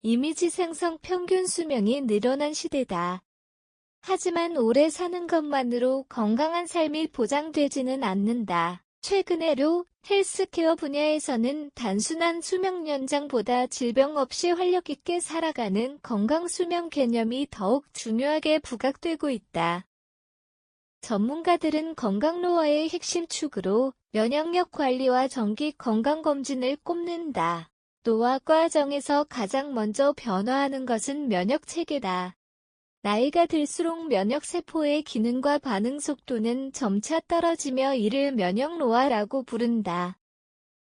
이미지 생성 평균 수명이 늘어난 시대다. 하지만 오래 사는 것만으로 건강한 삶이 보장되지는 않는다. 최근에로 헬스케어 분야에서는 단순한 수명 연장보다 질병 없이 활력 있게 살아가는 건강 수명 개념이 더욱 중요하게 부각되고 있다. 전문가들은 건강 노화의 핵심 축으로 면역력 관리와 정기 건강검진을 꼽는다. 노화 과정에서 가장 먼저 변화하는 것은 면역체계다. 나이가 들수록 면역세포의 기능과 반응 속도는 점차 떨어지며 이를 면역노화라고 부른다.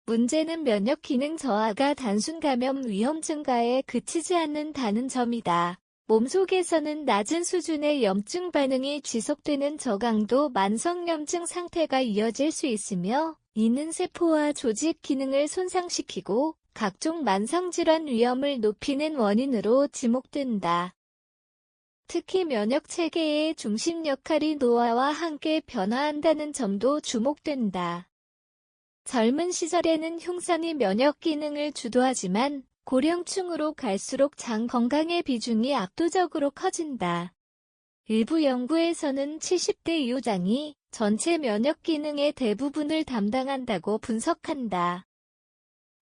문제는 면역기능 저하가 단순 감염 위험 증가에 그치지 않는다는 점이다. 몸속에서는 낮은 수준의 염증 반응이 지속되는 저강도 만성염증 상태가 이어질 수 있으며, 이는 세포와 조직 기능을 손상시키고 각종 만성질환 위험을 높이는 원인으로 지목된다. 특히 면역체계의 중심 역할이 노화와 함께 변화한다는 점도 주목된다. 젊은 시절에는 흉산이 면역 기능을 주도하지만 고령층으로 갈수록 장 건강의 비중이 압도적으로 커진다. 일부 연구에서는 70대 이후장이 전체 면역 기능의 대부분을 담당한다고 분석한다.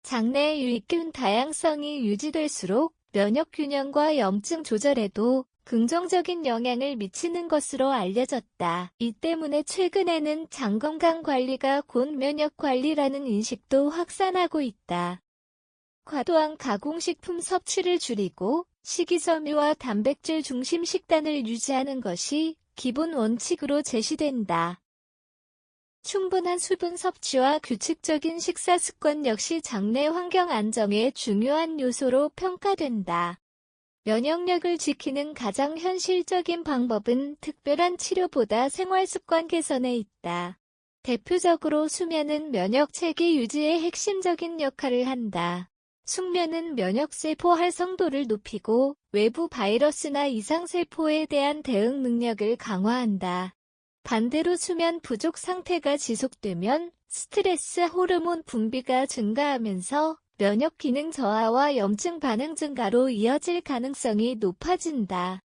장내 유익균 다양성이 유지될수록 면역 균형과 염증 조절에도 긍정적인 영향을 미치는 것으로 알려졌다. 이 때문에 최근에는 장 건강 관리가 곧 면역 관리라는 인식도 확산하고 있다. 과도한 가공식품 섭취를 줄이고 식이섬유와 단백질 중심 식단을 유지하는 것이 기본 원칙으로 제시된다. 충분한 수분 섭취와 규칙적인 식사 습관 역시 장내 환경 안정의 중요한 요소로 평가된다. 면역력을 지키는 가장 현실적인 방법은 특별한 치료보다 생활습관 개선에 있다. 대표적으로 수면은 면역체계 유지에 핵심적인 역할을 한다. 숙면은 면역세포 활성도를 높이고 외부 바이러스나 이상세포에 대한 대응 능력을 강화한다. 반대로 수면 부족 상태가 지속되면 스트레스 호르몬 분비가 증가하면서 면역 기능 저하와 염증 반응 증가로 이어질 가능성이 높아진다.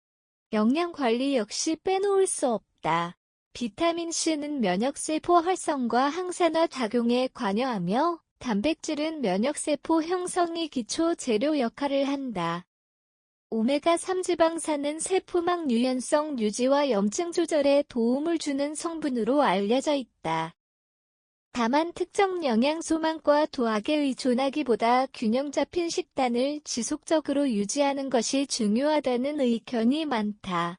영양 관리 역시 빼놓을 수 없다. 비타민C는 면역세포 활성과 항산화 작용에 관여하며 단백질은 면역세포 형성이 기초 재료 역할을 한다. 오메가3 지방산은 세포막 유연성 유지와 염증 조절에 도움을 주는 성분으로 알려져 있다. 다만 특정 영양소만과 도하게 의존하기보다 균형 잡힌 식단을 지속적으로 유지하는 것이 중요하다는 의견이 많다.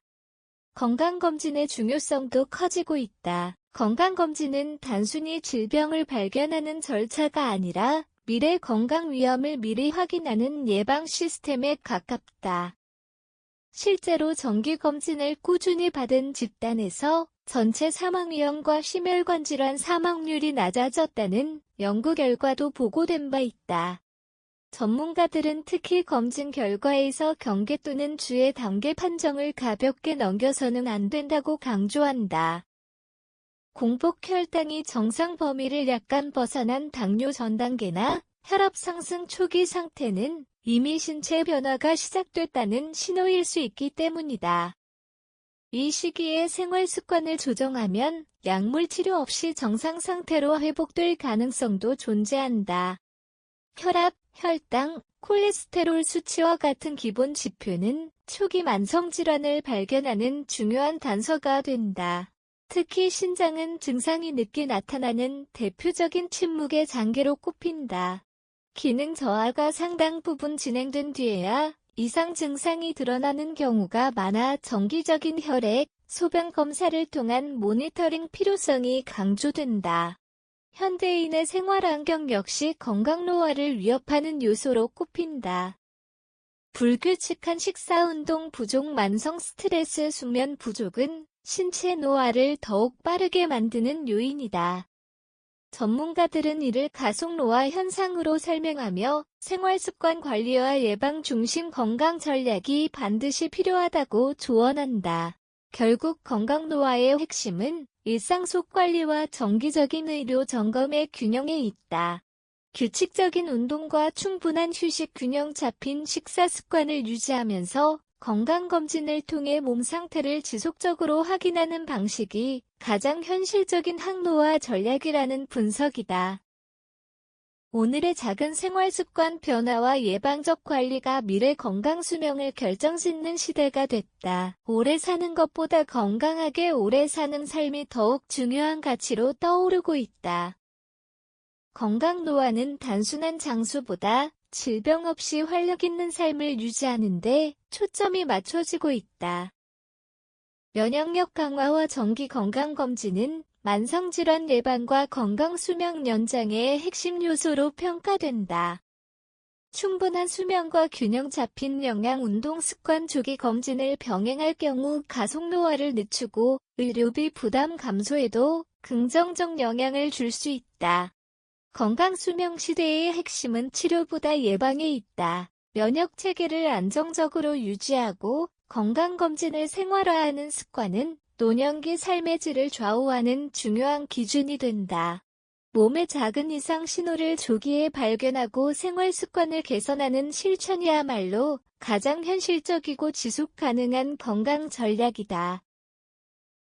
건강검진의 중요성도 커지고 있다. 건강검진은 단순히 질병을 발견하는 절차가 아니라 미래 건강 위험을 미리 확인하는 예방 시스템에 가깝다. 실제로 정기검진을 꾸준히 받은 집단에서 전체 사망위험과 심혈관 질환 사망률이 낮아졌다는 연구 결과도 보고된 바 있다. 전문가들은 특히 검진 결과에서 경계 또는 주의 단계 판정을 가볍게 넘겨서는 안 된다고 강조한다. 공복 혈당이 정상 범위를 약간 벗어난 당뇨 전 단계나 혈압 상승 초기 상태는 이미 신체 변화가 시작됐다는 신호일 수 있기 때문이다. 이 시기에 생활 습관을 조정하면 약물 치료 없이 정상 상태로 회복될 가능성도 존재한다. 혈압, 혈당, 콜레스테롤 수치와 같은 기본 지표는 초기 만성 질환을 발견하는 중요한 단서가 된다. 특히 신장은 증상이 늦게 나타나는 대표적인 침묵의 장기로 꼽힌다. 기능 저하가 상당 부분 진행된 뒤에야 이상 증상이 드러나는 경우가 많아 정기적인 혈액, 소변 검사를 통한 모니터링 필요성이 강조된다. 현대인의 생활 환경 역시 건강 노화를 위협하는 요소로 꼽힌다. 불규칙한 식사 운동 부족 만성 스트레스 수면 부족은 신체 노화를 더욱 빠르게 만드는 요인이다. 전문가들은 이를 가속 노화 현상으로 설명하며 생활습관 관리와 예방 중심 건강 전략이 반드시 필요하다고 조언한다. 결국 건강 노화의 핵심은 일상 속 관리와 정기적인 의료 점검의 균형에 있다. 규칙적인 운동과 충분한 휴식 균형 잡힌 식사 습관을 유지하면서 건강검진을 통해 몸 상태를 지속적으로 확인하는 방식이 가장 현실적인 항노화 전략이라는 분석이다. 오늘의 작은 생활습관 변화와 예방적 관리가 미래 건강 수명을 결정짓는 시대가 됐다. 오래 사는 것보다 건강하게 오래 사는 삶이 더욱 중요한 가치로 떠오르고 있다. 건강 노화는 단순한 장수보다 질병 없이 활력 있는 삶을 유지하는 데 초점이 맞춰지고 있다. 면역력 강화와 정기 건강검진은 만성질환 예방과 건강 수명 연장의 핵심 요소로 평가된다. 충분한 수면과 균형 잡힌 영양 운동 습관 조기 검진을 병행할 경우 가속 노화를 늦추고 의료비 부담 감소에도 긍정적 영향을 줄 수 있다. 건강 수명 시대의 핵심은 치료보다 예방에 있다. 면역 체계를 안정적으로 유지하고 건강검진을 생활화하는 습관은 노년기 삶의 질을 좌우하는 중요한 기준이 된다. 몸의 작은 이상 신호를 조기에 발견하고 생활 습관을 개선하는 실천이야말로 가장 현실적이고 지속 가능한 건강 전략이다.